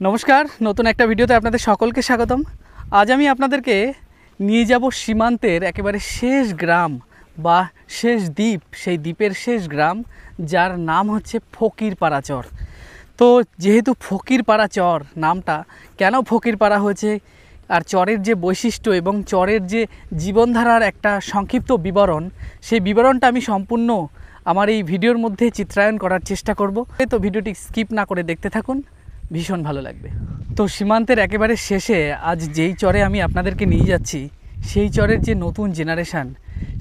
নমস্কার, নতুন একটা ভিডিওতে আপনাদের সকলকে স্বাগতম। আজ আমি আপনাদেরকে নিয়ে যাব সীমান্তের একেবারে শেষ গ্রাম বা শেষ দ্বীপ, সেই দ্বীপের শেষ গ্রাম যার নাম হচ্ছে ফকিরপাড়া চর। তো যেহেতু ফকিরপাড়া চর নামটা কেন ফকিরপাড়া হয়েছে, আর চরের যে বৈশিষ্ট্য এবং চরের যে জীবনধারার একটা সংক্ষিপ্ত বিবরণ, সেই বিবরণটা আমি সম্পূর্ণ আমার এই ভিডিওর মধ্যে চিত্রায়ন করার চেষ্টা করব। তো ভিডিওটি স্কিপ না করে দেখতে থাকুন, ভীষণ ভালো লাগবে। তো সীমান্তের একেবারে শেষে আজ যেই চরে আমি আপনাদেরকে নিয়ে যাচ্ছি, সেই চরের যে নতুন জেনারেশান,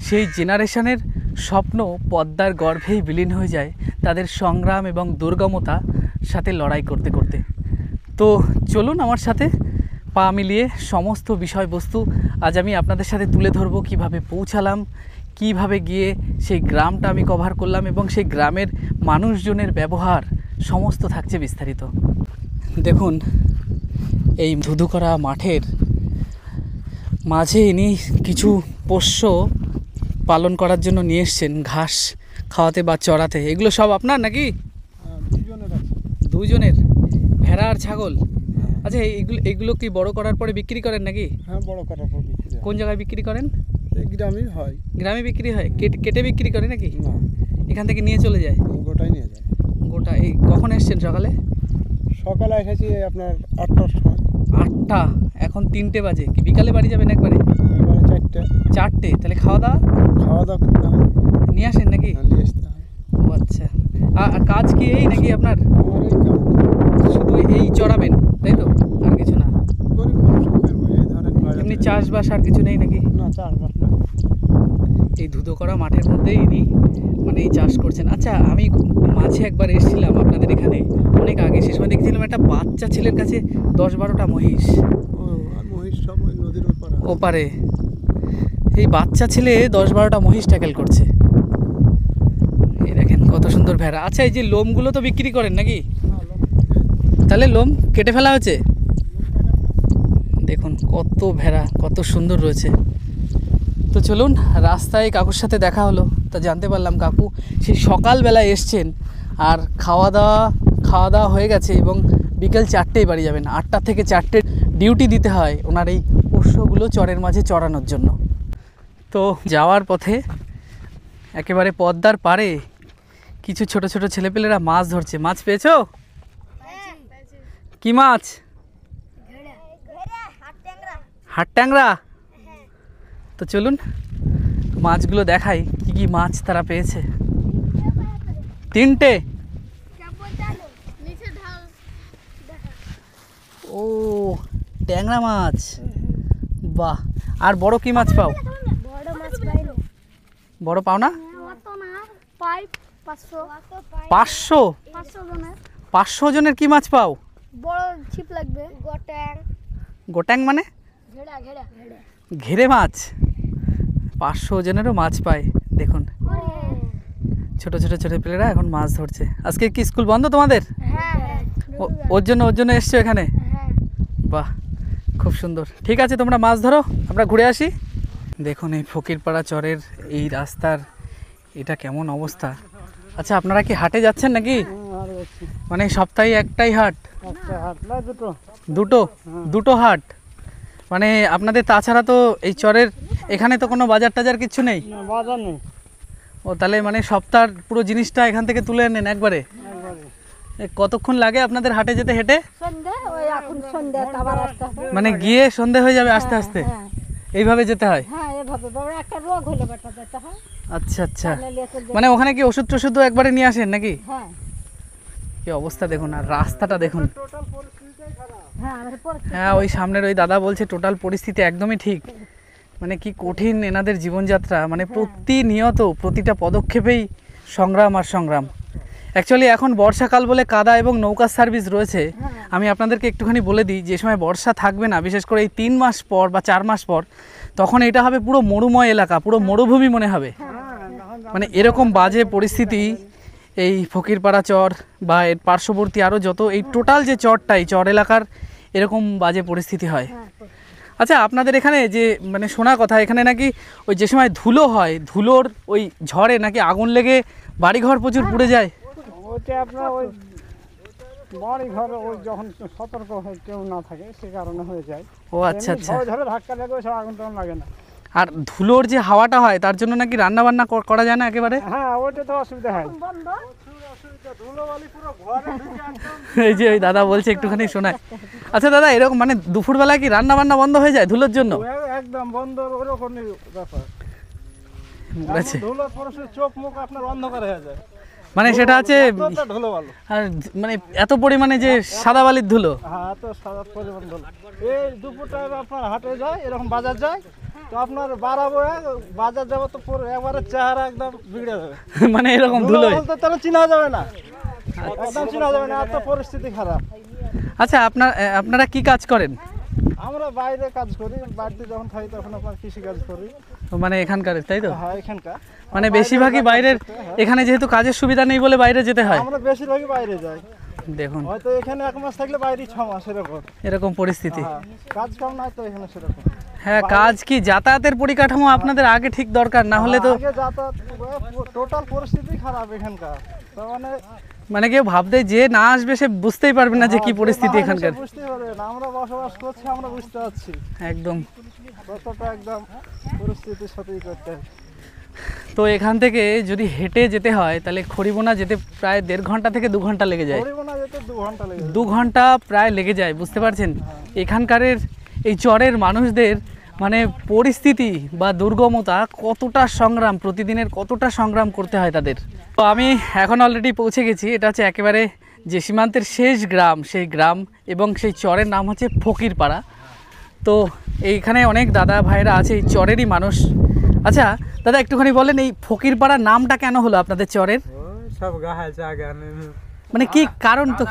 সেই জেনারেশানের স্বপ্ন পদ্মার গর্ভেই বিলীন হয়ে যায় তাদের সংগ্রাম এবং দুর্গমতার সাথে লড়াই করতে করতে। তো চলুন আমার সাথে পা মিলিয়ে সমস্ত বিষয়বস্তু আজ আমি আপনাদের সাথে তুলে ধরবো। কিভাবে পৌঁছালাম, কিভাবে গিয়ে সেই গ্রামটা আমি কভার করলাম এবং সেই গ্রামের মানুষজনের ব্যবহার সমস্ত থাকছে বিস্তারিত। দেখুন, এই ধুধু করা মাঠের মাঝে ইনি কিছু পোষ্য পালন করার জন্য নিয়ে এসছেন, ঘাস খাওয়াতে বা চড়াতে। এগুলো সব আপনার নাকি? দুজনের, ভেড়া আর ছাগল। আচ্ছা, এগুলো কি বড় করার পরে বিক্রি করেন নাকি? হ্যাঁ, বড় করার পর বিক্রি। কোন জায়গায় বিক্রি করেন? গ্রামেই হয়। গ্রামে বিক্রি হয়? কেটে বিক্রি করে নাকি? না, এখান থেকে নিয়ে চলে যায়? গোটাই নিয়ে যায়। গোটা? এই কখন এসছেন? সকালে এসেছি আপনার 8টার সময়। 8টা, এখন 3টে বাজে। কি বিকালে বাড়ি যাবেন একবারে? এবারে 4টে। তাহলে খাওয়া দাওয়া করতে হয়, নিয়ে আসেন নাকি? নিয়ে আসতে হয়। ও আচ্ছা। আর কাজ কি এই নাকি আপনার? আমার এই কাজ। শুধু এই চড়াবেন, তাই তো? আর কিছু না? গরিব মানুষ, এই ধরেন এমনি চাষবাস আর কিছু নেই নাকি? না, চাষবাস না। এই ধুধো করা মাঠের মধ্যেই ইনি মানে এই চাষ করছেন। আচ্ছা, আমি মাঝে একবার এসেছিলাম আপনাদের এখানে অনেক আগে, সে সময় দেখছিলাম একটা বাচ্চা ছেলের কাছে 10-12টা মহিষ। আর মহিষ সব ওই নদীর ওপারে এই বাচ্চা ছেলে 10-12টা মহিষ ট্যাকেল করছে। এই দেখেন কত সুন্দর ভেড়া। আচ্ছা, এই যে লোমগুলো তো বিক্রি করেন নাকি? তাহলে লোম কেটে ফেলা হয়েছে? দেখুন কত ভেড়া, কত সুন্দর রয়েছে। তো চলুন, রাস্তায় কাকুর সাথে দেখা হলো, তা জানতে পারলাম কাকু সেই সকালবেলায় এসছেন আর খাওয়া দাওয়া হয়ে গেছে এবং বিকেল 4টেই বাড়ি যাবেন। 8টা থেকে 4টে ডিউটি দিতে হয় ওনার এই পোষ্যগুলো চরের মাঝে চড়ানোর জন্য। তো যাওয়ার পথে একেবারে পদ্মার পাড়ে কিছু ছোট ছোট ছেলেপেলেরা মাছ ধরছে। মাছ পেয়েছো? কি মাছ? হাট ট্যাংরা। তো চলুন মাছগুলো দেখাই, কি কি মাছ তারা পেয়েছে। 3টে। ও, ট্যাংরা মাছ, বাহ। আর বড় কি মাছ পাও? বড় পাও না? 500 জনের কি মাছ পাও? বড় ছিপ লাগবে। গোট্যাং মানে ঘেরে মাছ। 500 জনেরও মাছ পায়। দেখুন ছোট ছোট ছেলেপেলেরা এখন মাছ ধরছে। আজকে কি স্কুল বন্ধ তোমাদের? ওর জন্য এসছো এখানে? বাহ, খুব সুন্দর। ঠিক আছে, তোমরা মাছ ধরো, আমরা ঘুরে আসি। দেখুন এই ফকিরপাড়া চরের এই রাস্তার এটা কেমন অবস্থা। আচ্ছা, আপনারা কি হাটে যাচ্ছেন নাকি? মানে সপ্তাহে একটাই হাট? দুটো হাট মানে আপনাদের? তাছাড়া তো এই চরের এখানে তো কোনো বাজার টাজার কিচ্ছু নেই? বাজার নেই। ও, তাহলে মানে সপ্তাহের পুরো জিনিসটা এখান থেকে তুলে নেন একবারে? কতক্ষণ লাগে আপনাদের হাটে যেতে হেঁটে? মানে গিয়ে সন্ধে হয়ে যাবে আসতে আসতে? এইভাবে যেতে হয়? আচ্ছা আচ্ছা, মানে ওখানে কি ওষুধ টষুধ একবারে নিয়ে আসেন নাকি? কি অবস্থা দেখুন, আর রাস্তাটা দেখুন। হ্যাঁ, ওই সামনের ওই দাদা বলছে টোটাল পরিস্থিতি একদমই ঠিক। মানে কি কঠিন এনাদের জীবনযাত্রা, মানে প্রতিনিয়ত প্রতিটা পদক্ষেপেই সংগ্রাম আর সংগ্রাম। অ্যাকচুয়ালি এখন বর্ষাকাল বলে কাদা এবং নৌকার সার্ভিস রয়েছে। আমি আপনাদেরকে একটুখানি বলে দিই, যে সময় বর্ষা থাকবে না, বিশেষ করে এই 3 মাস পর বা 4 মাস পর, তখন এটা হবে পুরো মরুময় এলাকা, পুরো মরুভূমি মনে হবে। মানে এরকম বাজে পরিস্থিতি এই ফকিরপাড়া চর বা এর পার্শ্ববর্তী আরও যত এই টোটাল যে চরটাই চর এলাকার এরকম বাজে পরিস্থিতি হয়। আচ্ছা, আপনাদের এখানে যে মানে শোনা কথা, এখানে নাকি ওই যে সময় ধুলো হয়, ধুলোর ওই ঝড়ে নাকি আগুন লেগে বাড়িঘর প্রচুর পুড়ে যায়। ওইটা আপনার ওই বাড়ি ঘরে ওই যখন সতর্ক হয়ে কেউ না থাকে সে কারণে হয়ে যায়। ও আচ্ছা এমনি আচ্ছা। ঝড়ে ঝড়ে ধাক্কা লাগবে সব আগুন টাগুন লাগে না। আর ধুলোর যে হাওয়াটা হয় তার জন্য নাকি রান্না বান্না করা যায় না একেবারে? হ্যাঁ ওইটা তো অসুবিধা হয়। এই যে ওই দাদা বলছে একটুখানি শোনায়। আচ্ছা দাদা, এরকম মানে দুপুরবেলা কি রান্না বান্না বন্ধ হয়ে যায় ধুলোর জন্য? একদম বন্ধ ওরকমই ব্যাপার। আচ্ছা, ধুলো পড়ছে চোখ মুখ আপনার অন্ধকার হয়ে যায়। মানে সেটা হচ্ছে ধুলো ভালো। আর মানে এত পরিমাণে যে সাদা বালির ধুলো। হ্যাঁ এত সাদা পরিমাণ ধুলো। এই দুপুর টাইমে আপনার হাটে যায়, এরকম বাজার যায়, তো আপনার বাড়াবো বাজার যাবো তো পুরো একবারে চেহারা একদম বিগড়ে যাবে। মানে এরকম ধুলো বলতে তাহলে চিনা যাবে না, একদম চিনা যাবে না, এত পরিস্থিতি খারাপ। আচ্ছা, আপনারা কি কাজ করেন? আমরা বাইরে কাজ করি, বাড়িতে যখন খাই তখন আপনার কৃষি কাজ করি। মানে এখানকার, তাই তো? হ্যাঁ এখানকার মানে বেশিরভাগই বাইরের, এখানে যেহেতু কাজের সুবিধা নেই বলে বাইরে যেতে হয়। আমরা বেশিরভাগই বাইরে যাই। দেখুন হয়তো এখানে 1 মাস থাকলে বাইরে 6 মাস এরকম পরিস্থিতি। কাজ কম নাই তো এখানে সেরকম। হ্যাঁ, কাজ কি যাতায়াতের পরিকাঠামো আপনাদের আগে ঠিক দরকার, না হলে তো আগে যাতায়াত টোটাল পরিস্থিতি খারাপ এখানকার। তার মানে কেউ ভাবতে যে না আসবে সে বুঝতেই পারবে না যে কি পরিস্থিতি এখানকার। বুঝতে পারবে না, আমরা বসবাস করছি, আমরা বুঝতে পারছি একদম। কতটা একদম পরিস্থিতির সাথেই করতে হয়। তো এখান থেকে যদি হেঁটে যেতে হয় তাহলে খড়িবোনা যেতে প্রায় 1.5 ঘন্টা থেকে 2 ঘন্টা লেগে যায়। পরিবনা যেতে 2 ঘন্টা লেগে যায়। 2 ঘন্টা প্রায় লেগে যায়, বুঝতে পারছেন? এখানকারের এই চরের মানুষদের মানে পরিস্থিতি বা দুর্গমতা কতটা সংগ্রাম, প্রতিদিনের কতটা সংগ্রাম করতে হয় তাদের। তো আমি এখন অলরেডি পৌঁছে গেছি। এটা হচ্ছে একেবারে যে সীমান্তের শেষ গ্রাম, সেই গ্রাম এবং সেই চরের নাম হচ্ছে ফকিরপাড়া। তো এইখানে অনেক দাদা ভাইরা আছে এই চরেরই মানুষ। আচ্ছা দাদা, একটুখানি বলেন এই ফকিরপাড়ার নামটা কেন হলো আপনাদের চরের? সব গাছ আগে মানে কি কারণ? তো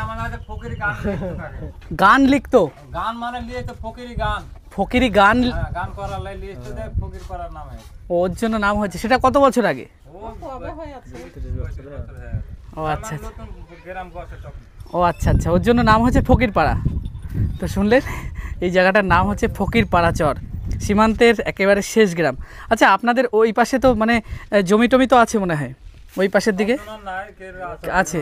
গান লিখতো, গান মানে লিয়ে তো ফকিরি গান, ফকিরি গান, গান করার লাই লিয়ে তো দেখ ফকির পাড়ার নামে। ওর জন্য নাম হয়েছে। সেটা কত বছর আগে? ও আচ্ছা আচ্ছা, গ্রাম বসে তখন। ও আচ্ছা আচ্ছা, ওর জন্য নাম হচ্ছে ফকিরপাড়া। তো শুনলেন, এই জায়গাটার নাম হচ্ছে ফকিরপাড়া চর, সীমান্তের একেবারে শেষ গ্রাম। আচ্ছা, আপনাদের ওই পাশে তো মানে জমি টমি তো আছে মনে হয় ওই পাশের দিকে? নাই কে আছে।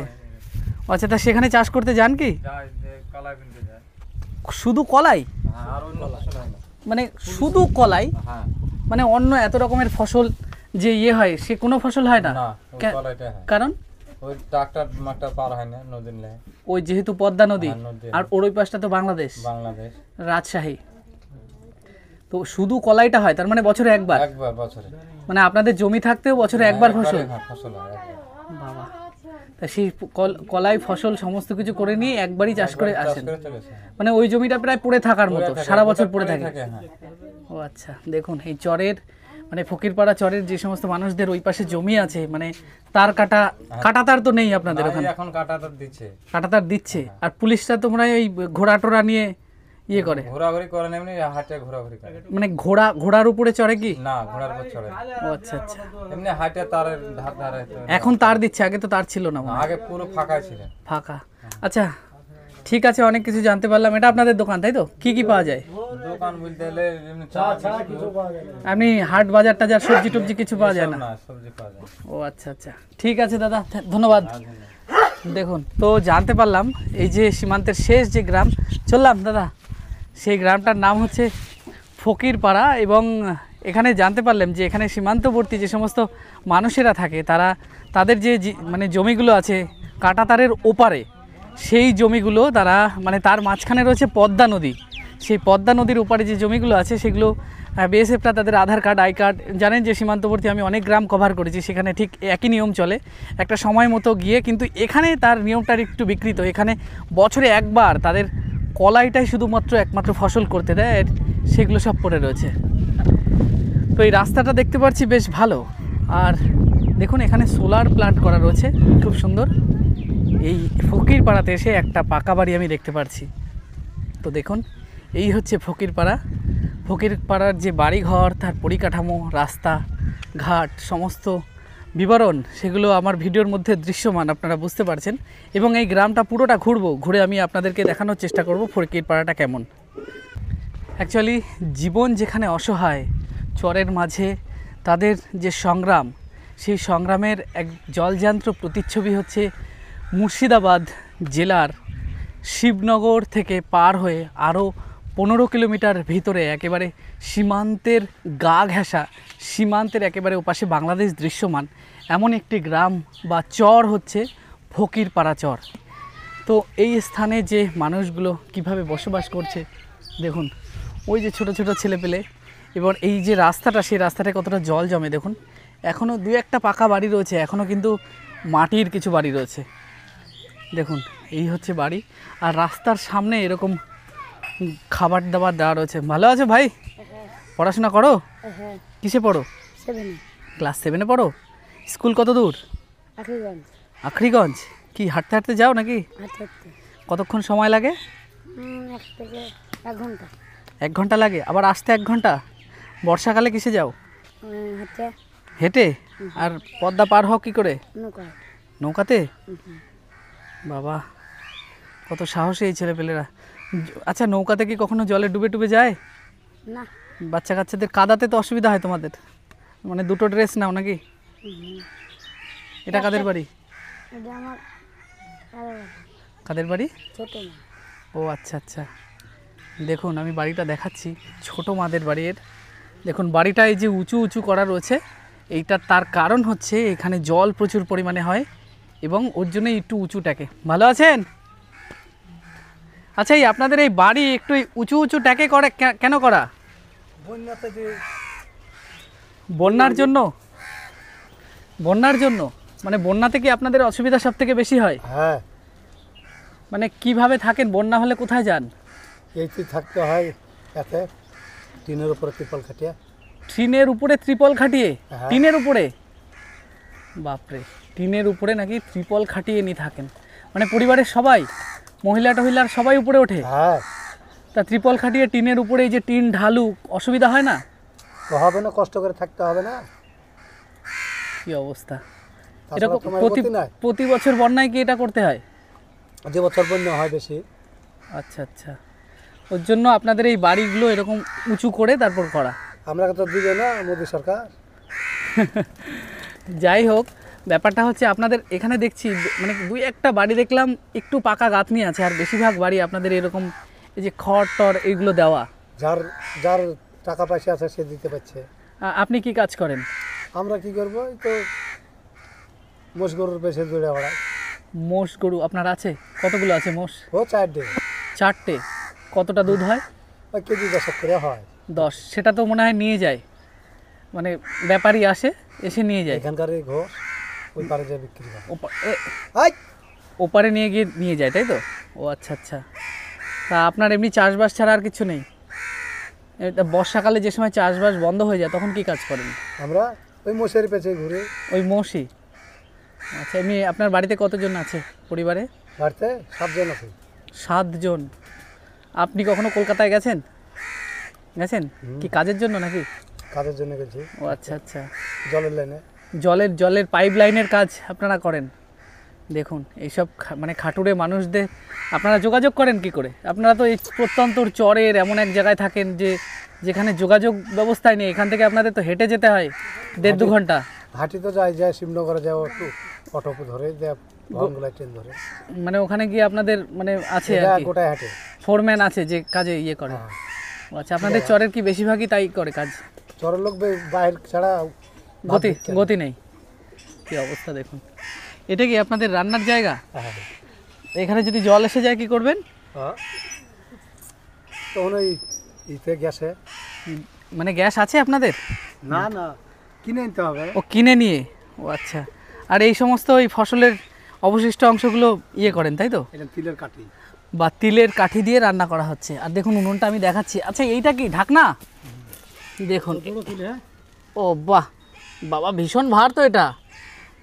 আচ্ছা, তা সেখানে চাষ করতে যান কি? যায় যে কলা কিনতে যায়। শুধু কলাই? হ্যাঁ, আর অন্য ফসল হয় না। মানে শুধু কলাই? হ্যাঁ মানে অন্য এত রকমের ফসল যে ইয়ে হয় সে কোনো ফসল হয় না? না, ওই কলাইটা হয়। কারণ ওই ট্রাক্টর মাক্টার পার হয় না নদীর লাই। ওই যেহেতু পদ্মা নদী, হ্যাঁ, নদী। আর ওর ওই পাশটা তো বাংলাদেশ, বাংলাদেশ রাজশাহী। তো শুধু কলাইটা হয়, তার মানে বছরে একবার? একবার বছরে। মানে আপনাদের জমি থাকতেও বছরে একবার ফসল? হ্যাঁ, ফসল হয় একবার। বাবা, তা সেই কলাই ফসল সমস্ত কিছু করে নিয়ে একবারই চাষ করে চাষ আসেন? করে চলেছে। মানে ওই জমিটা প্রায় পড়ে থাকার মতো, সারা বছর পড়ে থাকে? হ্যাঁ। ও আচ্ছা। দেখুন এই চরের মানে ফকিরপাড়া চরের যে সমস্ত মানুষদের ওই পাশে জমি আছে, মানে তার কাটা তার তো নেই আপনাদের ওখানে? এখন কাটাটা দিচ্ছে, কাটা তার দিচ্ছে। আর পুলিশরা তো মনে হয় ওই ঘোড়া টোড়া নিয়ে ইয়ে করে, ঘোরাঘুরি করে না, এমনি হাটে ঘোরাঘুরি করে। মানে ঘোড়ার উপরে চড়ে কি? না, ঘোড়ার উপর চড়ে। ও আচ্ছা আচ্ছা। এমনি হাটে তারের ধার ধারে। এখন তার দিচ্ছে, আগে তো তার ছিল না মনে হয়। আগে পুরো ফাঁকাই ছিল। ফাঁকা। আচ্ছা ঠিক আছে, অনেক কিছু জানতে পারলাম। এটা আপনাদের দোকান তাই তো? কি কি পাওয়া যায়? দোকান বলতে গেলে এমনি চা ছাড়া কিছু পাওয়া যায় না। আপনি হাট বাজার টাজার সবজি টবজি কিছু পাওয়া যায় না? না, সবজি পাওয়া যায়। ও আচ্ছা আচ্ছা, ঠিক আছে দাদা, ধন্যবাদ। দেখুন, তো জানতে পারলাম এই যে সীমান্তের শেষ যে গ্রাম চললাম দাদা, সেই গ্রামটার নাম হচ্ছে ফকিরপাড়া। এবং এখানে জানতে পারলাম যে এখানে সীমান্তবর্তী যে সমস্ত মানুষেরা থাকে তাদের যে মানে জমিগুলো আছে কাঁটাতারের ওপারে, সেই জমিগুলো তারা মানে তার মাঝখানে রয়েছে পদ্মা নদী। সেই পদ্মা নদীর ওপারে যে জমিগুলো আছে সেগুলো বিএসএফরা তাদের আধার কার্ড, আই কার্ড, জানেন যে সীমান্তবর্তী আমি অনেক গ্রাম কভার করেছি, সেখানে ঠিক একই নিয়ম চলে একটা সময় মতো গিয়ে। কিন্তু এখানে তার নিয়মটা একটু বিকৃত। এখানে বছরে একবার তাদের কলাইটাই শুধুমাত্র একমাত্র ফসল করতে দেয়, সেগুলো সব পড়ে রয়েছে। তো এই রাস্তাটা দেখতে পাচ্ছি বেশ ভালো। আর দেখুন এখানে সোলার প্ল্যান্ট করা রয়েছে, খুব সুন্দর। এই ফকিরপাড়াতে এসে একটা পাকা বাড়ি আমি দেখতে পাচ্ছি। তো দেখুন, এই হচ্ছে ফকিরপাড়া। ফকিরপাড়ার যে বাড়িঘর, তার পরিকাঠামো, রাস্তা ঘাট, সমস্ত বিবরণ সেগুলো আমার ভিডিওর মধ্যে দৃশ্যমান, আপনারা বুঝতে পারছেন। এবং এই গ্রামটা পুরোটা ঘুরে আমি আপনাদেরকে দেখানোর চেষ্টা করব ফকিরপাড়াটা কেমন। অ্যাকচুয়ালি জীবন যেখানে অসহায়, চরের মাঝে তাদের যে সংগ্রাম, সেই সংগ্রামের এক জলজান্ত প্রতিচ্ছবি হচ্ছে মুর্শিদাবাদ জেলার শিবনগর থেকে পার হয়ে আরও 15 কিলোমিটার ভিতরে একেবারে সীমান্তের গা ঘেঁষা, সীমান্তের একেবারে ওপাশে বাংলাদেশ দৃশ্যমান এমন একটি গ্রাম বা চর হচ্ছে ফকিরপাড়া চর। তো এই স্থানে যে মানুষগুলো কিভাবে বসবাস করছে দেখুন, ওই যে ছোট ছোট ছেলেপেলে, এবার এই যে রাস্তাটা, সেই রাস্তাটায় কতটা জল জমে দেখুন। এখনও দু একটা পাকা বাড়ি রয়েছে, এখনও কিন্তু মাটির কিছু বাড়ি রয়েছে। দেখুন এই হচ্ছে বাড়ি, আর রাস্তার সামনে এরকম খাবার দাবার দেওয়া রয়েছে। ভালো আছে ভাই? পড়াশোনা করো? কিসে পড়ো? ক্লাস 7-এ পড়ো? স্কুল কত দূর? আখরিগঞ্জ। কি হাঁটতে হাঁটতে যাও নাকি? কতক্ষণ সময় লাগে? 1 ঘন্টা লাগে, আবার আসতে 1 ঘন্টা। বর্ষাকালে কিসে যাও? হেঁটে। আর পদ্মা পার হও কি করে? নৌকাতে। বাবা, কত সাহসী এই ছেলেপেলেরা। আচ্ছা, নৌকাতে কি কখনো জলে ডুবে ডুবে যায় না? বাচ্চা কাচ্চাদের কাদাতে তো অসুবিধা হয় তোমাদের, মানে দুটো ড্রেস নাও নাকি? এটা কাদের বাড়ি? কাদের বাড়ি? ও আচ্ছা আচ্ছা। দেখুন আমি বাড়িটা দেখাচ্ছি, ছোট মাদের বাড়ির। দেখুন বাড়িটা এই যে উঁচু উঁচু করা রয়েছে, এইটার তার কারণ হচ্ছে এখানে জল প্রচুর পরিমাণে হয় এবং ওর জন্য একটু উঁচুটাকে। ভালো আছেন? আচ্ছা, এই আপনাদের এই বাড়ি একটু উঁচু উঁচু ট্যাকে করে কেন করা? বন্যার জন্য। বন্যার জন্য মানে বন্যাতে কি আপনাদের অসুবিধা সব থেকে বেশি হয়? হ্যাঁ। মানে কিভাবে থাকেন? বন্যা হলে কোথায় যান? এইটি থাকতে হয় এতে, টিনের উপরে ত্রিপল খাটিয়ে। টিনের উপরে ত্রিপল খাটিয়ে? হ্যাঁ। টিনের উপরে? বাপরে, টিনের উপরে নাকি ত্রিপল খাটিয়ে নিয়ে থাকেন? মানে পরিবারের সবাই, মহিলা টহিলার সবাই উপরে ওঠে? হ্যাঁ। তা ত্রিপল খাটিয়ে টিনের উপরে এই যে টিন ঢালু, অসুবিধা হয় না? তো হবে না, কষ্ট করে থাকতে হবে না? কি অবস্থা! তাছাড়া এরকম তোমার গতি নাই। প্রতি বছর বন্যায় কি এটা করতে হয়? যে বছর বন্যা হয় বেশি। আচ্ছা আচ্ছা, ওর জন্য আপনাদের এই বাড়িগুলো এরকম উঁচু করে তারপর করা। আমরা তো দিবে না মোদী সরকার। যাই হোক, ব্যাপারটা হচ্ছে আপনাদের এখানে দেখছি মানে দুই একটা বাড়ি দেখলাম একটু পাকা গাঁথনি আছে, আর বেশিরভাগ বাড়ি আপনাদের এরকম এই যে খড় টর এইগুলো দেওয়া। যার যার টাকা পয়সা আছে সে দিতে পারছে। আপনি কি কাজ করেন? আমরা কি করবো? এই তো মোষ গরুর পেছনে দৌড়ে বেড়াই। মোষ গরু আপনার আছে? কতগুলো আছে মোষ? ও 4টে। 4টে? কতটা দুধ হয়? ওই কেজি 10 করে হয়। 10? সেটা তো মনে হয় নিয়ে যায়, মানে ব্যাপারী আসে এসে নিয়ে যায়। এখানকার এই ঘোষ ওই পারে যায় বিক্রি করে। আই, ওপারে নিয়ে গিয়ে নিয়ে যায়, তাই তো? ও আচ্ছা আচ্ছা। তা আপনার এমনি চাষবাস ছাড়া আর কিছু নেই? বর্ষাকালে যে সময় চাষবাস বন্ধ হয়ে যায় তখন কি কাজ করেন? আমরা ওই মোষের পেছে ঘুরে। ওই মোষই? আচ্ছা, এমনি আপনার বাড়িতে কতজন আছে পরিবারে? বাড়িতে 7 জন আছে। 7 জন। আপনি কখনো কলকাতায় গেছেন? গেছেন কি কাজের জন্য নাকি? কাজের জন্য গেছি। ও আচ্ছা আচ্ছা। জলের লাইনে। জলের পাইপ লাইনের কাজ আপনারা করেন? দেখুন এইসব মানে খাটুরে মানুষদের আপনারা যোগাযোগ করেন কি করে? আপনারা তো এই প্রত্যন্ত চরের এমন এক জায়গায় থাকেন যেখানে যোগাযোগ ব্যবস্থাই নেই। এখান থেকে আপনাদের তো হেঁটে যেতে হয় 1.5-2 ঘন্টা। হাঁটি তো যায় শিবনগরে যাও, একটু অটো ধরে ভঙ্গলায় ট্রেন ধরে। মানে ওখানে গিয়ে আপনাদের মানে আছে আর কি গোটায় হাঁটে ফোরম্যান আছে যে কাজে ইয়ে করে? আচ্ছা, আপনাদের চরের কি বেশিরভাগই তাই করে কাজ? চরের লোক বাইরে ছাড়া গতি নেই। কি অবস্থা দেখুন। এটা কি আপনাদের রান্নার জায়গা? এখানে যদি জল এসে যায় কি করবেন? তখন ওই ইতে গ্যাসে। মানে গ্যাস আছে আপনাদের? না না, কিনে নিতে হবে। ও কিনে নিয়ে? ও আচ্ছা। আর এই সমস্ত ওই ফসলের অবশিষ্ট অংশগুলো ইয়ে করেন, তাই তো? এটা তিলের কাঠি বা তিলের কাঠি দিয়ে রান্না করা হচ্ছে। আর দেখুন উনুনটা আমি দেখাচ্ছি। আচ্ছা, এইটা কি ঢাকনা? দেখুন। ও বাহ, বাবা ভীষণ ভার তো এটা।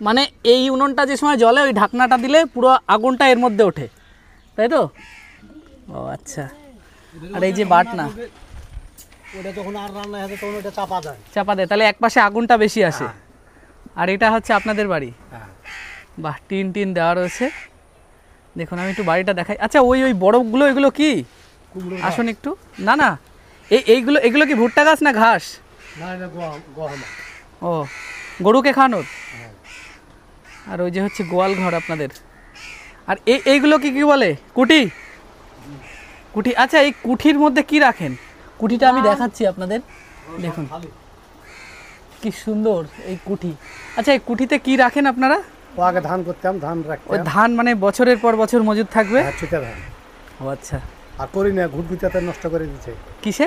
মানে এই উনুনটা যে সময় জ্বলে ওই ঢাকনাটা দিলে পুরো আগুনটা এর মধ্যে ওঠে, তাই তো? ও আচ্ছা। আর এই যে বাটনা, ওটা যখন আর রান্না হয় তখন ওটা চাপা যায়। চাপা দেয়, তাহলে একপাশে আগুনটা বেশি আসে। আর এটা হচ্ছে আপনাদের বাড়ি? বাহ, টিন দেওয়া রয়েছে। দেখুন আমি একটু বাড়িটা দেখাই। আচ্ছা, ওই বড়গুলো এগুলো কি? আসুন একটু। না না, এগুলো কি ভুট্টা গাছ না ঘাস? না, এটা গহম। ও, গরুকে খাওয়ানোর? আর ওই যে হচ্ছে গোয়াল ঘর আপনাদের। আর এইগুলো কি বলে? কুটি? কুঠি, আচ্ছা এই কুঠির মধ্যে কি রাখেন? কুঠিটা আমি দেখাচ্ছি আপনাদের, দেখুন কি সুন্দর এই কুঠি। আচ্ছা এই কুঠিতে কি রাখেন আপনারা? ও আগে ধান করতাম, ধান ওই রাখতাম। ধান মানে বছরের পর বছর মজুদ থাকবে? হ্যাঁ, ছুটে ধান। ও আচ্ছা। আর করি না, ঘুটগুচাতে নষ্ট করে দিচ্ছে। কিসে?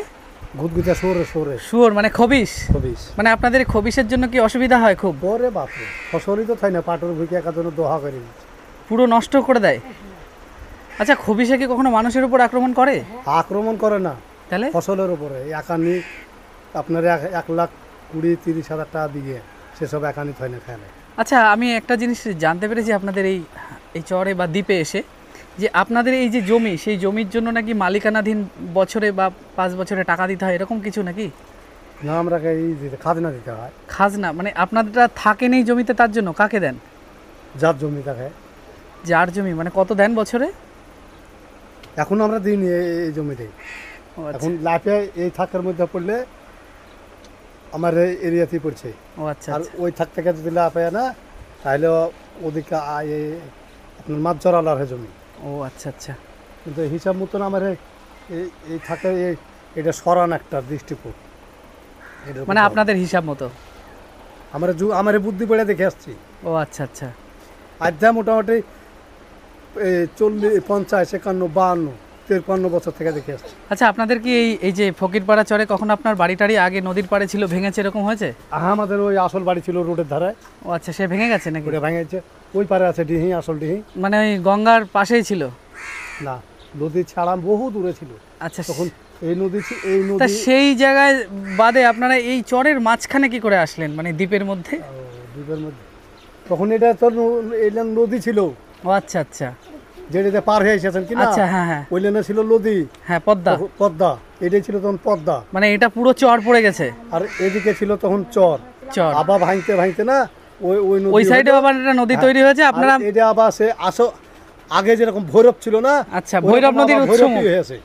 ঘুটগুচা সরে সরে শুয়োর মানে খবিশ? খবিস। মানে আপনাদের এই খবিশের জন্য কি অসুবিধা হয় খুব? ওরে বাপরে, ফসলই তো থাই না, পাটর ভুকে একা জন্য দোহা করে দিচ্ছে। পুরো নষ্ট করে দেয়। আচ্ছা খবিশে কি কখনো মানুষের উপর আক্রমণ করে? আক্রমণ করে না, তাহলে ফসলের উপরে। একানি আপনার 1,20,000-30,000 টাকা দিয়ে সেসব একানি থাই না, খায় না। আচ্ছা আমি একটা জিনিস জানতে পেরেছি আপনাদের এই এই চরে বা দ্বীপে এসে, যে আপনাদের এই যে জমি, সেই জমির জন্য নাকি মালিকানাধীন বছরে বা 5 বছরে টাকা দিতে হয়, এরকম কিছু নাকি? না, আমরা এই খাজনা দিতে হয়। খাজনা মানে আপনারা থাকেন এই জমিতে, তার জন্য কাকে দেন? যার জমি থাকে। যার জমি মানে কত দেন বছরে? এখন আমরা দিইনি এই জমিতে। ও আচ্ছা। এখন লাইফে এই থাকের মধ্যে পড়লে আমার এই এরিয়াতেই পড়ছে। ও আচ্ছা আর আচ্ছা। ওই থাক থেকে যদি লাভ হয় না, তাহলে ওদিকে আপনার মাছ জড়ালার হয় জমি। ও আচ্ছা আচ্ছা। কিন্তু হিসাব মতন আমার এই থাকে এটা সরান একটা দৃষ্টিকোণ। মানে আপনাদের হিসাব মতো? আমার বুদ্ধি বেড়ে দেখে আসছি। ও আচ্ছা আচ্ছা। আধ্যা মোটামুটি 40, 50, 51, 52, 53 বছর থেকে দেখে আসছি। আচ্ছা আপনাদের কি এই যে ফকিরপাড়া চরে কখন আপনার বাড়ি টাড়ি আগে নদীর পাড়ে ছিল, ভেঙেছে, এরকম হয়েছে? আমাদের ওই আসল বাড়ি ছিল রোডের ধারায়, ও আচ্ছা, সে ভেঙে গেছে নাকি? ওটা ভেঙেছে। ওই পারে আছে ডিহি, আসল ডিহি। মানে ওই গঙ্গার পাশেই ছিল? না, নদী ছাড়া বহু দূরে ছিল আচ্ছা। তখন। এই নদী তা নদী সেই জায়গায় বাদে আপনারা এই চরের মাঝখানে কি করে আসলেন, মানে দ্বীপের মধ্যে? দ্বীপের মধ্যে তখন এটা তো এটা নদী ছিল, ও আচ্ছা আচ্ছা। যেটাতে পার হয়ে এসেছেন কিনা। আচ্ছা হ্যাঁ হ্যাঁ ওই লেনে ছিল নদী, হ্যাঁ পদ্মা। পদ্মা। এটাই ছিল তখন পদ্মা। মানে এটা পুরো চর পড়ে গেছে? আর এদিকে ছিল তখন চর। চর আবার ভাঙতে ভাঙতে না ওই নদী ওই সাইডে আবার একটা নদী তৈরি হয়েছে আপনারা? আর এটা আবার সে আগে যেরকম ভৈরব ছিল না, আচ্ছা, ভৈরব নদীর উৎস হয়েছে।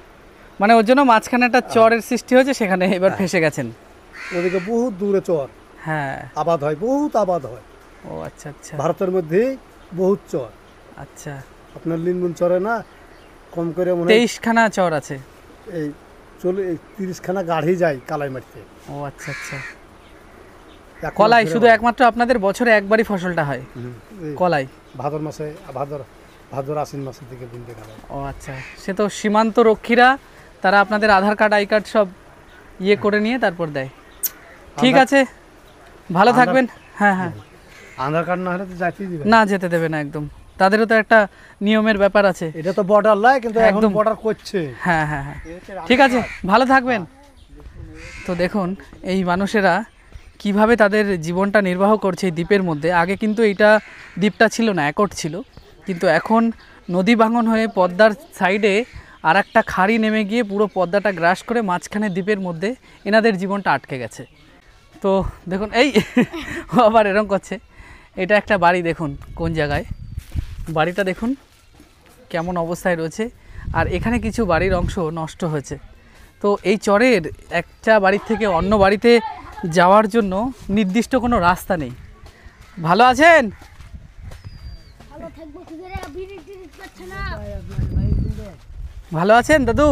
মানে ওর জন্য মাঝখানে একটা চরের সৃষ্টি হয়েছে, সেখানে এবার ফেসে গেছেন। ওদিকে বহুত দূরে চর, হ্যাঁ আবাদ হয়, বহুত আবাদ হয়। ও আচ্ছা আচ্ছা। ভারতের মধ্যে বহুত চর। আচ্ছা, আপনার লিনবুন চরে না কম করে মনে হয় 23খানা চর আছে। এই 30খানা গাড়ি যায় কালাই মাটিতে। ও আচ্ছা আচ্ছা। কলাই শুধু একমাত্র আপনাদের বছরে একবারই ফসলটা হয় কলাই? ভাদর মাসে, ভাদর আশ্বিন মাসের দিকে দিনতে কালাই। ও আচ্ছা। সে তো সীমান্ত রক্ষীরা, তারা আপনাদের আধার কার্ড, আই কার্ড সব ইয়ে করে নিয়ে তারপর দেয়। ঠিক আছে, ভালো থাকবেন। হ্যাঁ হ্যাঁ। আধার কার্ড না হলে তো যাইতেই দিবে না, যেতে দেবে না একদম। তাদেরও তো একটা নিয়মের ব্যাপার আছে। এটা তো বর্ডার লাই, কিন্তু এখন একদম বর্ডার করছে। হ্যাঁ হ্যাঁ হ্যাঁ। ঠিক আছে, ভালো থাকবেন। তো দেখুন এই মানুষেরা কিভাবে তাদের জীবনটা নির্বাহ করছে এই দ্বীপের মধ্যে। আগে কিন্তু এইটা দ্বীপটা ছিল না, একট ছিল, কিন্তু এখন নদী ভাঙন হয়ে পদ্মার সাইডে আর একটা খাড়ি নেমে গিয়ে পুরো পদ্মাটা গ্রাস করে মাঝখানে দ্বীপের মধ্যে এনাদের জীবনটা আটকে গেছে। তো দেখুন এই আবার এরকম করছে। এটা একটা বাড়ি, দেখুন কোন জায়গায় বাড়িটা, দেখুন কেমন অবস্থায় রয়েছে। আর এখানে কিছু বাড়ির অংশ নষ্ট হয়েছে। তো এই চরের একটা বাড়ির থেকে অন্য বাড়িতে যাওয়ার জন্য নির্দিষ্ট কোনো রাস্তা নেই। ভালো আছেন? ভালো আছেন দাদু?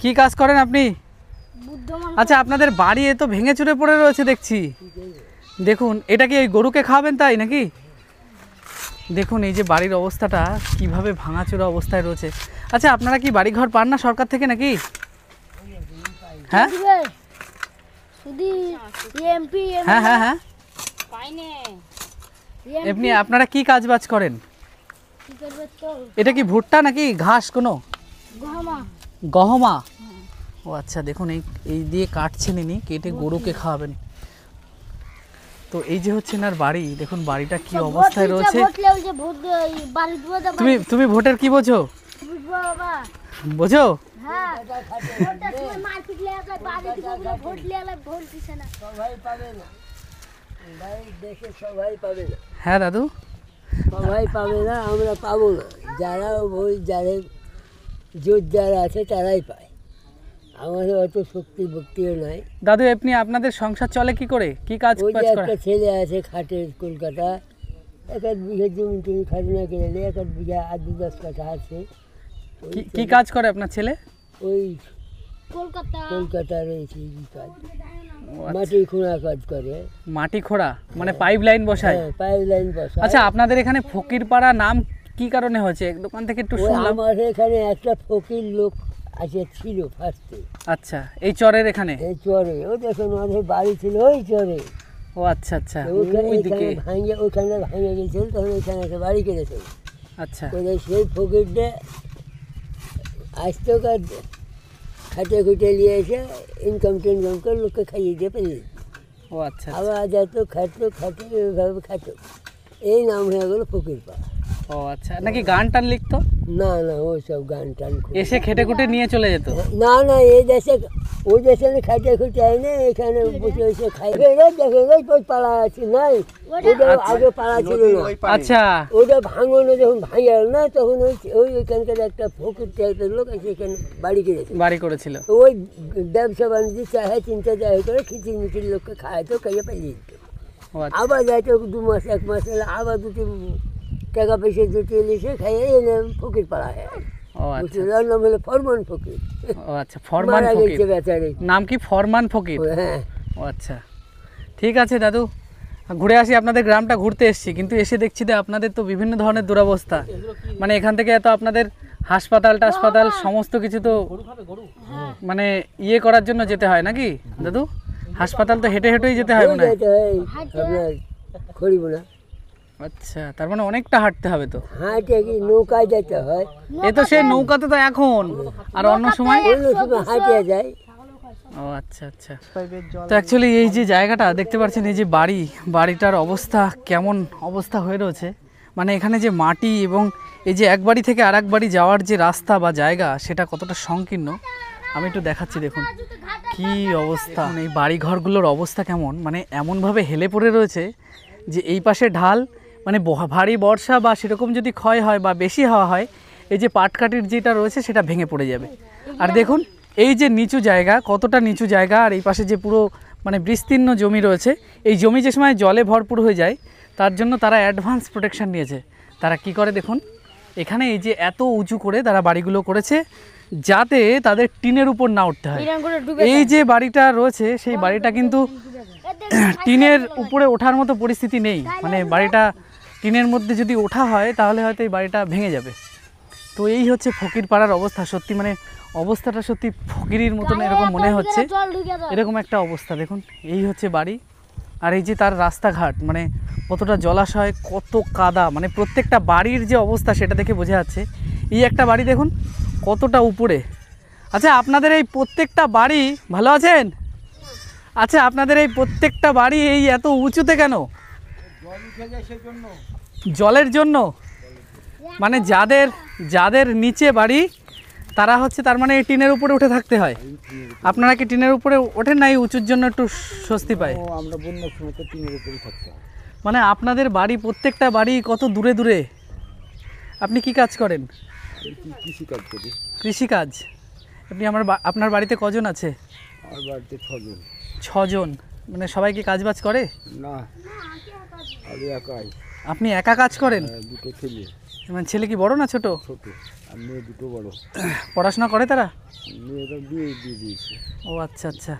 কি কাজ করেন আপনি? আচ্ছা, আপনাদের বাড়ি এ তো ভেঙে চুরে পড়ে রয়েছে দেখছি। দেখুন, এটা কি ওই গরুকে খাওয়াবেন তাই নাকি? দেখুন এই যে বাড়ির অবস্থাটা কিভাবে ভাঙাচোরা অবস্থায় রয়েছে। আচ্ছা, আপনারা কি বাড়ি ঘর পান না সরকার থেকে নাকি? হ্যাঁ হ্যাঁ হ্যাঁ হ্যাঁ। এমনি আপনারা কি কাজ বাজ করেন? এটা কি ভুট্টা নাকি ঘাস কোনো? গহমা। ও আচ্ছা, দেখুন এই দিয়ে কাটছেন ইনি, কেটে গরুকে খাওয়াবেন। তো এই যে হচ্ছে এনার বাড়ি, দেখুন বাড়িটা কি অবস্থায় রয়েছে। তুমি ভোটের কি বোঝো? বোঝো? হ্যাঁ দাদু, সবাই পাবে না, আমরা পাবো না। যারা ওই যাদের জোর যারা আছে তারাই পায়, আমাদের অত শক্তি ভক্তিও নাই। দাদু আপনি আপনাদের সংসার চলে কি করে, কি কাজ ওই যে করে? একটা ছেলে আছে খাটে কলকাতা, 1 বিঘা জমি টমি খাজনা কিনে নেয়, 1 বিঘা 8-10 কাঠা আছে, কি কাজ করে আপনার ছেলে? ওই কলকাতার এই কাজ, মাটি খোঁড়া কাজ করে। মাটি খোঁড়া মানে পাইপ লাইন বসায়? হ্যাঁ, পাইপ লাইন বসায়। আচ্ছা, আপনাদের এখানে ফকিরপাড়া নাম কি কারণে হয়েছে? দোকান থেকে একটু শুনলাম। আমার এখানে একটা ফকির লোক আছে, ছিল ফার্স্টে। আচ্ছা, এই চরের এখানে? এই চরে, ও দেখুন আমাদের বাড়ি ছিল ওই চরে। ও আচ্ছা আচ্ছা, ওইখানে ভাঙে গেছিল, তখন ওইখানে একটা বাড়ি করেছিল। আচ্ছা, সেই ফকিরটা আসতো, খাটে খুঁটে নিয়ে এসে ইনকাম টিনকাম করে লোককে খাইয়ে দিয়ে পেয়ে। ও আচ্ছা, আবার যেত খাটতো, ওইভাবে খাটো, এই নাম হয়ে গেলো ফকিরপাড়া। ও আচ্ছা, নাকি গান টান লিখতো? না না, ওই সব গান টান এসে খেটে খুঁটে নিয়ে চলে যেত? না না, এই দেশে ওই দেশে খাটে খুঁটে আয় না, এখানে বসে বসে খাই। দেখে ওই পাড়া আছে নাই, ওটা আগে পাড়া ছিল না। আচ্ছা, ওটা ভাঙনো যখন ভাঙে গেল না, তখন ওইখানকার একটা ফকির টাইপের লোক আছে, এখানে বাড়ি করেছিল। ওই ব্যবসা বাণিজ্য চাহে চিন্তা চাহে করে খিচির মিচির লোককে খাওয়াতো, খাইয়ে পালিয়ে দিত। আবার যাইতো 2 মাস 1 মাস এলে আবার দুটি টাকা পয়সা দুটি এসে খাইয়ে এনে ফকির পাড়া হয়। নাম হলো ফরমান ফকির। ও আচ্ছা, ফরমান ফকির। নাম কি ফরমান ফকির? হ্যাঁ। ও আচ্ছা, ঠিক আছে দাদু, ঘুরে আসি। আপনাদের গ্রামটা ঘুরতে এসেছি, কিন্তু এসে দেখছি যে আপনাদের তো বিভিন্ন ধরনের দুরবস্থা। মানে এখান থেকে এত আপনাদের হাসপাতাল টাসপাতাল সমস্ত কিছু তো মানে ইয়ে করার জন্য যেতে হয় নাকি দাদু? হাসপাতাল তো হেঁটে হেঁটেই যেতে হয় মনে হয়। আচ্ছা, তার মানে অনেকটা হাঁটতে হবে তো? হাঁটে কি নৌকায় যেতে হয়? এ তো সেই নৌকাতে তো এখন, আর অন্য সময় হাঁটে যায়। ও আচ্ছা আচ্ছা। তো অ্যাকচুয়ালি এই যে জায়গাটা দেখতে পাচ্ছেন, এই যে বাড়িটার অবস্থা কেমন অবস্থা হয়ে রয়েছে, মানে এখানে যে মাটি এবং এই যে এক বাড়ি থেকে আরেক বাড়ি যাওয়ার যে রাস্তা বা জায়গা, সেটা কতটা সংকীর্ণ আমি একটু দেখাচ্ছি। দেখুন কি অবস্থা, এই বাড়িঘরগুলোর অবস্থা কেমন, মানে এমনভাবে হেলে পড়ে রয়েছে যে এই পাশে ঢাল, মানে ভারী বর্ষা বা সেরকম যদি ক্ষয় হয় বা বেশি হাওয়া হয়, এই যে পাটকাঠির যেটা রয়েছে সেটা ভেঙে পড়ে যাবে। আর দেখুন এই যে নিচু জায়গা, কতটা নিচু জায়গা, আর এই পাশে যে পুরো মানে বিস্তীর্ণ জমি রয়েছে, এই জমি যে সময় জলে ভরপুর হয়ে যায়, তার জন্য তারা অ্যাডভান্স প্রোটেকশন নিয়েছে। তারা কি করে দেখুন, এখানে এই যে এত উঁচু করে তারা বাড়িগুলো করেছে যাতে তাদের টিনের উপর না উঠতে হয়। এই যে বাড়িটা রয়েছে সেই বাড়িটা কিন্তু টিনের উপরে ওঠার মতো পরিস্থিতি নেই, মানে বাড়িটা টিনের মধ্যে যদি ওঠা হয় তাহলে হয়তো এই বাড়িটা ভেঙে যাবে। তো এই হচ্ছে ফকির পাড়ার অবস্থা। সত্যি মানে অবস্থাটা সত্যি ফকিরির মতন এরকম মনে হচ্ছে, এরকম একটা অবস্থা। দেখুন এই হচ্ছে বাড়ি, আর এই যে তার রাস্তাঘাট, মানে কতটা জলাশয়, কত কাদা, মানে প্রত্যেকটা বাড়ির যে অবস্থা সেটা দেখে বোঝা যাচ্ছে। এই একটা বাড়ি দেখুন কতটা উপরে। আচ্ছা, আপনাদের এই প্রত্যেকটা বাড়ি, ভালো আছেন? আচ্ছা, আপনাদের এই প্রত্যেকটা বাড়ি এই এত উঁচুতে কেন? জলের জন্য? মানে যাদের নিচে বাড়ি তারা হচ্ছে, তার মানে এই টিনের উপরে উঠে থাকতে হয়। আপনারা কি টিনের উপরে ওঠেন না, এই উঁচুর জন্য একটু স্বস্তি পায়? আমরা বন্যার সময় তো টিনের উপরেই থাকতে হয়। মানে আপনাদের বাড়ি, প্রত্যেকটা বাড়ি কত দূরে দূরে। আপনি কি কাজ করেন? কৃষিকাজ করি। কৃষিকাজ। আপনি আপনার বাড়িতে কজন আছে? আমার বাড়িতে 6 জন। 6 জন, মানে সবাই কি কাজ বাজ করে? না, আমি একাই। আপনি একা কাজ করেন? দুটো ছেলে। মানে ছেলে কি বড় না ছোট? ছোট, আর মেয়ে দুটো বড়। পড়াশোনা করে তারা? মেয়েরা বিয়ে দিয়ে দিয়েছে। ও আচ্ছা আচ্ছা।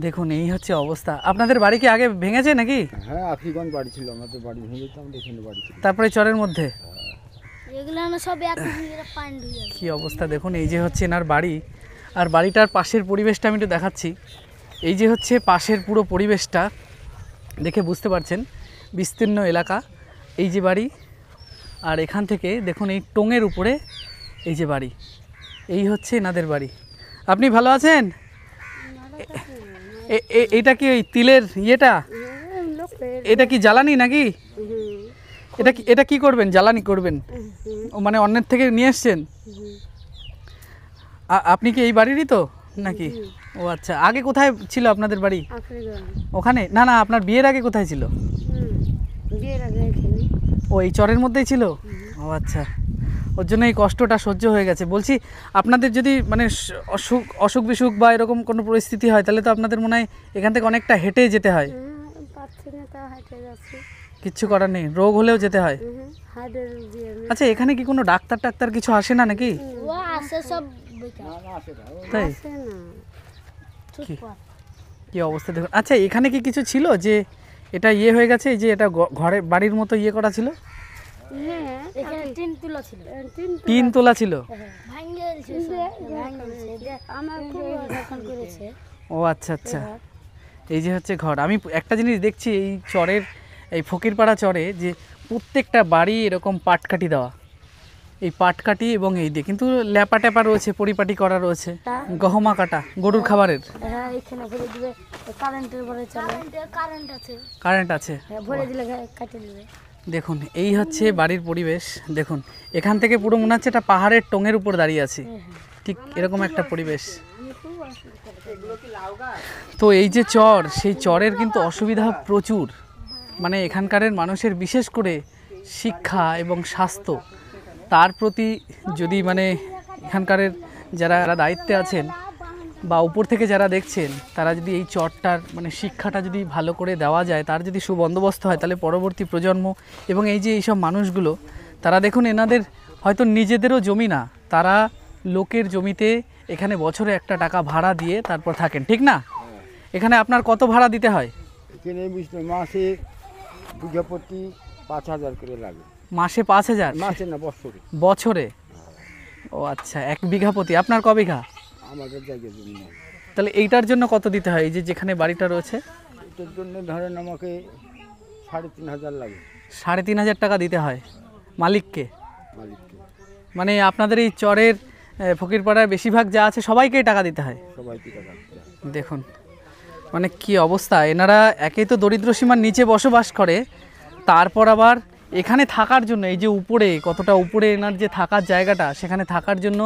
দেখুন এই হচ্ছে অবস্থা। আপনাদের বাড়ি কি আগে ভেঙেছে নাকি? হ্যাঁ, আফিগঞ্জ বাড়ি ছিল আমাদের, বাড়ি ভেঙে তো আমাদের এখানে বাড়ি ছিল। তারপরে চরের মধ্যে কি কি অবস্থা দেখুন। এই যে হচ্ছে এনার বাড়ি, আর বাড়িটার পাশের পরিবেশটা আমি একটু দেখাচ্ছি। এই যে হচ্ছে পাশের পুরো পরিবেশটা দেখে বুঝতে পারছেন, বিস্তীর্ণ এলাকা। এই যে বাড়ি, আর এখান থেকে দেখুন এই টোঙের উপরে এই যে বাড়ি, এই হচ্ছে এনাদের বাড়ি। আপনি ভালো আছেন? এটা কি ওই তিলের ইয়েটা? এটা কি জ্বালানি নাকি? এটা কি করবেন? জ্বালানি করবেন? ও মানে অন্যের থেকে নিয়ে এসছেন? আপনি কি এই বাড়িরই তো নাকি? ও আচ্ছা। আগে কোথায় ছিল আপনাদের বাড়ি? ওখানে? না না, আপনার বিয়ের আগে কোথায় ছিল? ও এই চরের মধ্যেই ছিল? ও আচ্ছা, ওর জন্য এই কষ্টটা সহ্য হয়ে গেছে। বলছি, আপনাদের যদি মানে অসুখ বিসুখ বা এরকম কোনো পরিস্থিতি হয়, তাহলে তো আপনাদের মনে হয় এখান থেকে অনেকটা হেঁটে যেতে হয়। কিচ্ছু করার নেই, রোগ হলেও যেতে হয়? আচ্ছা, এখানে কি কোনো ডাক্তার টাক্তার কিছু আসে না নাকি? তাই কি অবস্থা দেখুন। আচ্ছা, এখানে কি কিছু ছিল যে এটা ইয়ে হয়ে গেছে, যে এটা ঘরে বাড়ির মতো ইয়ে করা ছিল? টিন তোলা ছিল। ও আচ্ছা আচ্ছা, এই যে হচ্ছে ঘর। আমি একটা জিনিস দেখছি এই চরের, এই ফকিরপাড়া চরে, যে প্রত্যেকটা বাড়ি এরকম পাটকাঠি দেওয়া, এই পাটকাঠি এবং এই দিয়ে কিন্তু ল্যাপা ট্যাপা রয়েছে, পরিপাটি করা রয়েছে, গহমা কাটা গরুর খাবারের। কারেন্ট আছে। দেখুন এই হচ্ছে বাড়ির পরিবেশ। দেখুন এখান থেকে পুরো মনে হচ্ছে একটা পাহাড়ের টোঙের উপর দাঁড়িয়ে আছি, ঠিক এরকম একটা পরিবেশ। তো এই যে চর, সেই চরের কিন্তু অসুবিধা প্রচুর। মানে এখানকার মানুষের বিশেষ করে শিক্ষা এবং স্বাস্থ্য, তার প্রতি যদি মানে এখানকার যারা দায়িত্বে আছেন বা উপর থেকে যারা দেখছেন, তারা যদি এই চরটার মানে শিক্ষাটা যদি ভালো করে দেওয়া যায়, তার যদি সুবন্দোবস্ত হয়, তাহলে পরবর্তী প্রজন্ম এবং এই যে এইসব মানুষগুলো, তারা দেখুন এনাদের হয়তো নিজেদেরও জমি না, তারা লোকের জমিতে এখানে বছরে একটা টাকা ভাড়া দিয়ে তারপর থাকেন, ঠিক না? এখানে আপনার কত ভাড়া দিতে হয়? এখানে মাসে বিঘা প্রতি 5,000 করে লাগে। মাসে 5,000? মাসে না, বছরে। বছরে? ও আচ্ছা, 1 বিঘা প্রতি। আপনার ক বিঘা? আমাদের জায়গা জমি নেই। তাহলে এইটার জন্য কত দিতে হয়? এই যে যেখানে বাড়িটা রয়েছে, এটার জন্য ধরেন আমাকে 3,500 লাগে। 3,500 টাকা দিতে হয় মালিককে? মালিককে। মানে আপনাদের এই চরের ফকিরপাড়ায় বেশিরভাগ যা আছে সবাইকেই টাকা দিতে হয়? সবাইকে টাকা দিতে হয়। দেখুন মানে কি অবস্থা। এনারা একেই তো দরিদ্র সীমার নিচে বসবাস করে, তারপর আবার এখানে থাকার জন্য, এই যে উপরে কতটা উপরে এনার যে থাকার জায়গাটা, সেখানে থাকার জন্য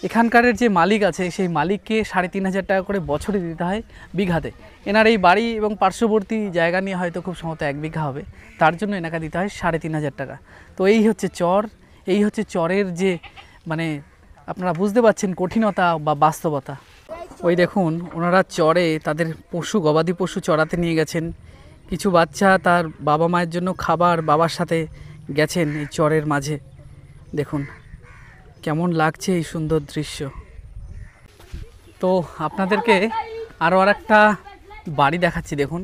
এখানকারের যে মালিক আছে, সেই মালিককে 3,500 টাকা করে বছরে দিতে হয় বিঘাতে। এনার এই বাড়ি এবং পার্শ্ববর্তী জায়গা নিয়ে হয়তো খুব সম্ভবত 1 বিঘা হবে, তার জন্য এনাকে দিতে হয় 3,500 টাকা। তো এই হচ্ছে চর, এই হচ্ছে চরের যে মানে আপনারা বুঝতে পারছেন কঠিনতা বা বাস্তবতা। ওই দেখুন ওনারা চরে তাদের পশু, গবাদি পশু চড়াতে নিয়ে গেছেন। কিছু বাচ্চা তার বাবা মায়ের জন্য খাবার বাবার সাথে গেছেন এই চরের মাঝে। দেখুন কেমন লাগছে এই সুন্দর দৃশ্য। তো আপনাদেরকে আরও একটা বাড়ি দেখাচ্ছি। দেখুন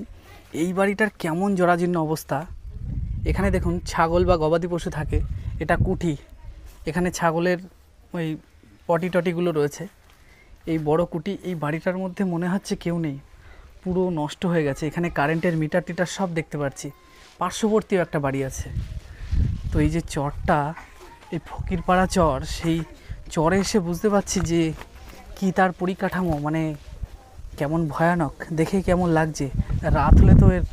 এই বাড়িটার কেমন জরাজীর্ণ অবস্থা। এখানে দেখুন ছাগল বা গবাদি পশু থাকে, এটা কুঠি। এখানে ছাগলের ওই পটি টটিগুলো রয়েছে। এই বড় কুটি, এই বাড়িটার মধ্যে মনে হচ্ছে কেউ নেই, পুরো নষ্ট হয়ে গেছে। এখানে কারেন্টের মিটার টিটার সব দেখতে পাচ্ছি। পার্শ্ববর্তীও একটা বাড়ি আছে। তো এই যে চরটা, এই ফকিরপাড়া চর, সেই চরে এসে বুঝতে পারছি যে কি তার পরিকাঠামো, মানে কেমন ভয়ানক, দেখে কেমন লাগছে। রাত হলে তো এর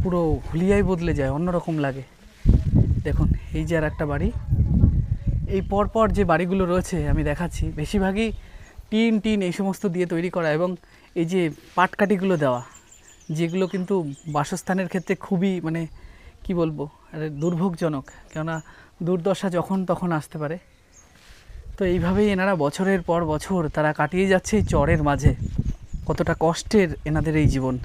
পুরো হুলিয়াই বদলে যায়, অন্যরকম লাগে। দেখুন এই যে আর একটা বাড়ি। এই পরপর যে বাড়িগুলো রয়েছে আমি দেখাচ্ছি, বেশিরভাগই টিন এই সমস্ত দিয়ে তৈরি করা, এবং এই যে পাটকাঠিগুলো দেওয়া, যেগুলো কিন্তু বাসস্থানের ক্ষেত্রে খুবই মানে কি বলবো, দুর্ভোগজনক, কেননা দুর্দশা যখন তখন আসতে পারে। তো এইভাবেই এনারা বছরের পর বছর তারা কাটিয়ে যাচ্ছে এই চরের মাঝে। কতটা কষ্টের এনাদের এই জীবন।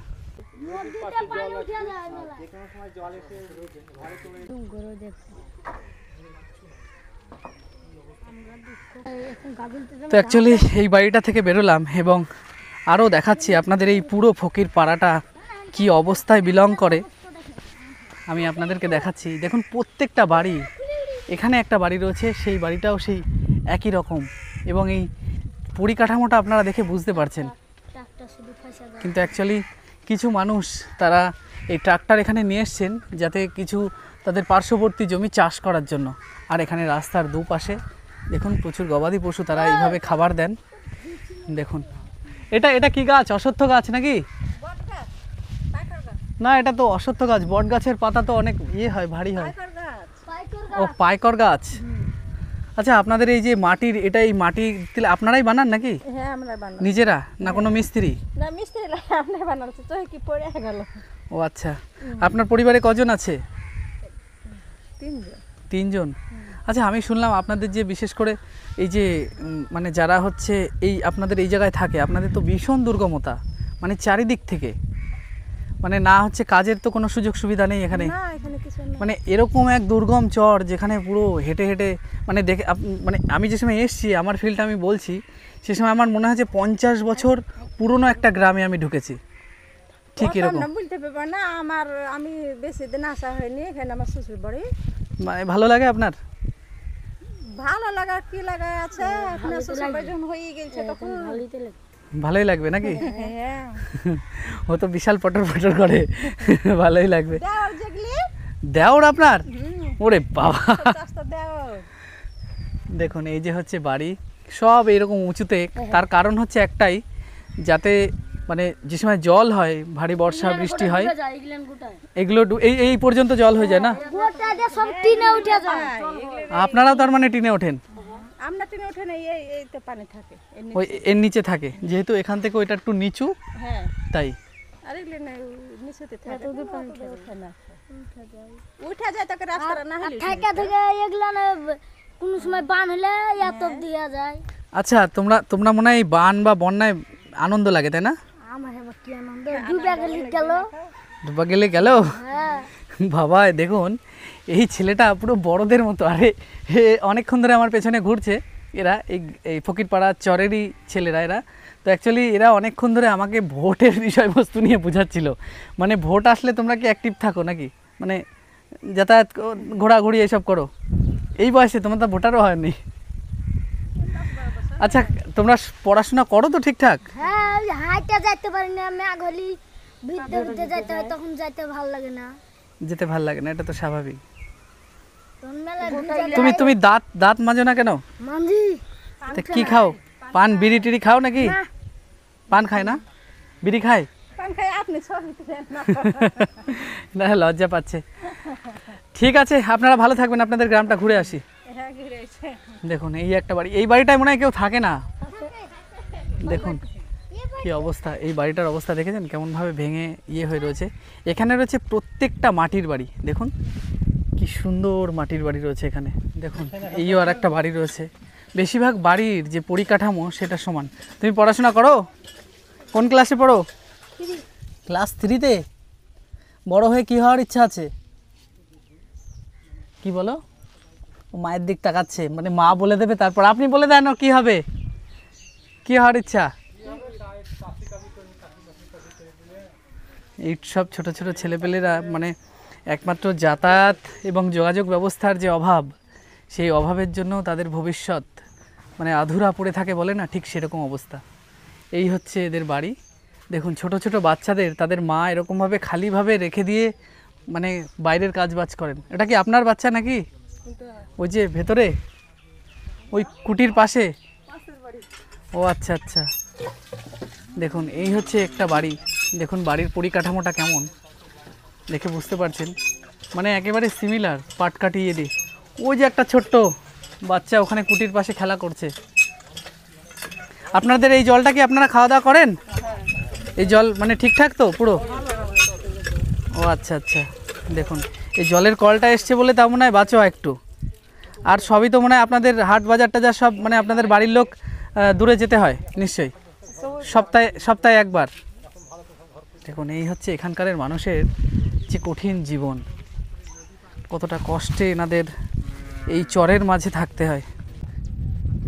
তো অ্যাকচুয়ালি এই বাড়িটা থেকে বেরোলাম এবং আরও দেখাচ্ছি আপনাদের এই পুরো ফকির পাড়াটা কি অবস্থায় বিলং করে আমি আপনাদেরকে দেখাচ্ছি। দেখুন প্রত্যেকটা বাড়ি, এখানে একটা বাড়ি রয়েছে, সেই বাড়িটাও সেই একই রকম, এবং এই পরিকাঠামোটা আপনারা দেখে বুঝতে পারছেন। কিন্তু অ্যাকচুয়ালি কিছু মানুষ তারা এই ট্রাক্টর এখানে নিয়ে এসছেন যাতে কিছু তাদের পার্শ্ববর্তী জমি চাষ করার জন্য। আর এখানে রাস্তার দুপাশে দেখুন প্রচুর গবাদি পশু, তারা এইভাবে খাবার দেন। দেখুন এটা কি গাছ? অশ্বত্থ গাছ নাকি? না, এটা তো অশ্বত্থ গাছ। বট গাছের পাতা তো অনেক ইয়ে হয়, ভারী হয়। ও পাইকর গাছ। আচ্ছা আপনাদের এই যে মাটির, এটা এই মাটি আপনারাই বানান নাকি? হ্যাঁ আমরা বানাই নিজেরা, না কোনো মিস্ত্রি? না মিস্ত্রি আমরা বানাচ্ছি তো, কি পড়ে গেল। ও আচ্ছা, আপনার পরিবারে কজন আছে? 3 জন। আচ্ছা আমি শুনলাম আপনাদের যে বিশেষ করে এই যে মানে যারা হচ্ছে এই আপনাদের এই জায়গায় থাকে, আপনাদের তো ভীষণ দুর্গমতা, মানে চারিদিক থেকে মানে না হচ্ছে কাজের তো কোনো সুযোগ সুবিধা নেই এখানে, না এখানে কিছু নেই। মানে এরকম এক দুর্গম চর যেখানে পুরো হেঁটে হেঁটে মানে দেখে মানে আমি যে সময় এসেছি আমার ফিলটা আমি বলছি, সে সময় আমার মনে হয় যে 50 বছর পুরনো একটা গ্রামে আমি ঢুকেছি, ঠিক ওটা এরকম। না বলতে পারবো না, আমি বেশি দিন আসা হয়নি, এখানে আমার শ্বশুর বাড়ি। মানে ভালো লাগে আপনার? ভালো লাগা কি লাগা আছে, আপনার শ্বশুর বাড়ি যখন হয়ে গেছে তখন ভালোই লাগবে নাকি? হ্যাঁ ও তো বিশাল পটর পটর করে, ভালোই লাগবে। দেওয়ার যেগুলি দেওর আপনার? ওরে বাবা, চাষটা দেওয়ার। দেখুন এই যে হচ্ছে বাড়ি, সব এইরকম উঁচুতে। তার কারণ হচ্ছে একটাই, যাতে মানে যে সময় জল হয়, ভারী বর্ষা বৃষ্টি হয়, এগুলো এই পর্যন্ত জল হয়ে যায় না। আপনারাও তার মানে টিনে ওঠেন? আমরা টিনে ওঠে না, এই তো পানি থাকে ওই এর নিচে থাকে, যেহেতু এখান থেকে ওইটা একটু নিচু, হ্যাঁ। তাই। আর এগুলো না নিচেতে থাকে, ওঠে না, উঠা যায় তাকে রাস্তা না হলে ঠাকা থেকে এগুলা না কোনো সময় বান হলে এত দেওয়া যায়। আচ্ছা, তোমরা মনে হয় এই বান বা বন্যায় আনন্দ লাগে, তাই না? আমার এবার কি আনন্দ, ডুবে গেল। ডুবা গেলে গেল। হ্যাঁ বাবা দেখুন এই ছেলেটা পুরো বড়দের মতো, আরে অনেকক্ষণ ধরে আমার পেছনে ঘুরছে এরা, এই ফকিরপাড়া চরেরই ছেলেরা এরা। তো অ্যাকচুয়ালি এরা অনেকক্ষণ ধরে আমাকে ভোটের বিষয়বস্তু নিয়ে বোঝাচ্ছিল, মানে ভোট আসলে তোমরা কি অ্যাক্টিভ থাকো নাকি, মানে যাতায়াত ঘোরাঘুরি এসব করো? এই বয়সে তোমরা তো ভোটারও হয়নি। আচ্ছা, তোমরা পড়াশোনা করো তো ঠিকঠাক? হ্যাঁ, ওই হাইটা যাইতে পারি না, ম্যাগ হলি ভিতরে যাইতে হয়, তখন যাইতে ভালো লাগে না। যেতে ভালো লাগে না, এটা তো স্বাভাবিক। তখন মেলা তুমি দাঁত মাজো না কেন? মানজি তা কি খাও? পান বিড়ি টিড়ি খাও নাকি? পান খায় না, বিড়ি খায় পান খাই, আপনি ছবি তুলেন না। না, লজ্জা পাচ্ছে। ঠিক আছে, আপনারা ভালো থাকবেন, আপনাদের গ্রামটা ঘুরে আসি। হ্যাঁ ঘুরে এসে দেখুন এই একটা বাড়ি, এই বাড়িটায় মনে হয় কেউ থাকে না। দেখুন কি অবস্থা, এই বাড়িটার অবস্থা দেখেছেন কেমনভাবে ভেঙে হয়ে রয়েছে। এখানে রয়েছে প্রত্যেকটা মাটির বাড়ি, দেখুন কি সুন্দর মাটির বাড়ি রয়েছে এখানে। দেখুন এইও আর একটা বাড়ি রয়েছে। বেশিরভাগ বাড়ির যে পরিকাঠামো সেটা সমান। তুমি পড়াশোনা করো? কোন ক্লাসে পড়ো? ক্লাস 3-তে? বড় হয়ে কি হওয়ার ইচ্ছা আছে? কি বলো? ও মায়ের দিক তাকাচ্ছে, মানে মা বলে দেবে, তারপর আপনি বলে দেন কি হবে, কি হওয়ার ইচ্ছা? এই সব ছোট ছোট ছেলেপেলেরা মানে একমাত্র যাতায়াত এবং যোগাযোগ ব্যবস্থার যে অভাব, সেই অভাবের জন্য তাদের ভবিষ্যৎ মানে আধুরা পড়ে থাকে বলে না, ঠিক সেরকম অবস্থা। এই হচ্ছে এদের বাড়ি। দেখুন ছোট ছোট বাচ্চাদের তাদের মা এরকমভাবে খালিভাবে রেখে দিয়ে মানে বাইরের কাজবাজ করেন। এটা কি আপনার বাচ্চা নাকি? ওই যে ভেতরে ওই কুটির পাশে? ও আচ্ছা আচ্ছা। দেখুন এই হচ্ছে একটা বাড়ি, দেখুন বাড়ির পরিকাঠামোটা কেমন দেখে বুঝতে পারছেন, মানে একেবারে সিমিলার পাটকাঠি দিয়ে। ওই যে একটা ছোট্ট বাচ্চা ওখানে কুটির পাশে খেলা করছে। আপনাদের এই জলটা কি আপনারা খাওয়া দাওয়া করেন? এই জল মানে ঠিকঠাক তো পুরো? ও আচ্ছা আচ্ছা। দেখুন এই জলের কলটা এসছে বলে তা মনে হয় বাঁচো একটু, আর সবই তো মনে হয় আপনাদের হাট বাজার টাজার সব মানে আপনাদের বাড়ির লোক দূরে যেতে হয় নিশ্চয়ই, সপ্তাহে একবার। দেখুন এই হচ্ছে এখানকার মানুষের যে কঠিন জীবন, কতটা কষ্টে এনাদের এই চরের মাঝে থাকতে হয়।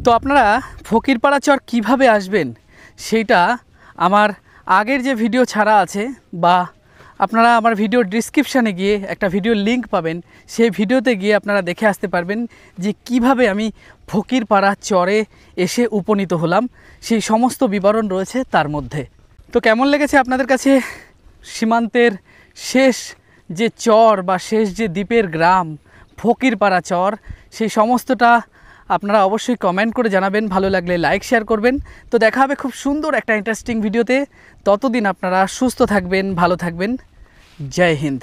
তো আপনারা ফকিরপাড়া চর কিভাবে আসবেন সেইটা আমার আগের যে ভিডিও ছাড়া আছে, বা আপনারা আমার ভিডিও ডিসক্রিপশানে গিয়ে একটা ভিডিওর লিঙ্ক পাবেন, সেই ভিডিওতে গিয়ে আপনারা দেখে আসতে পারবেন যে কিভাবে আমি ফকিরপাড়া চরে এসে উপনীত হলাম, সেই সমস্ত বিবরণ রয়েছে তার মধ্যে। তো কেমন লেগেছে আপনাদের কাছে সীমান্তের শেষ যে চর বা শেষ যে দ্বীপের গ্রাম ফকিরপাড়া চর, সেই সমস্তটা আপনারা অবশ্যই কমেন্ট করে জানাবেন, ভালো লাগলে লাইক শেয়ার করবেন। তো দেখা হবে খুব সুন্দর একটা ইন্টারেস্টিং ভিডিওতে। ততদিন আপনারা সুস্থ থাকবেন, ভালো থাকবেন। জয় হিন্দ।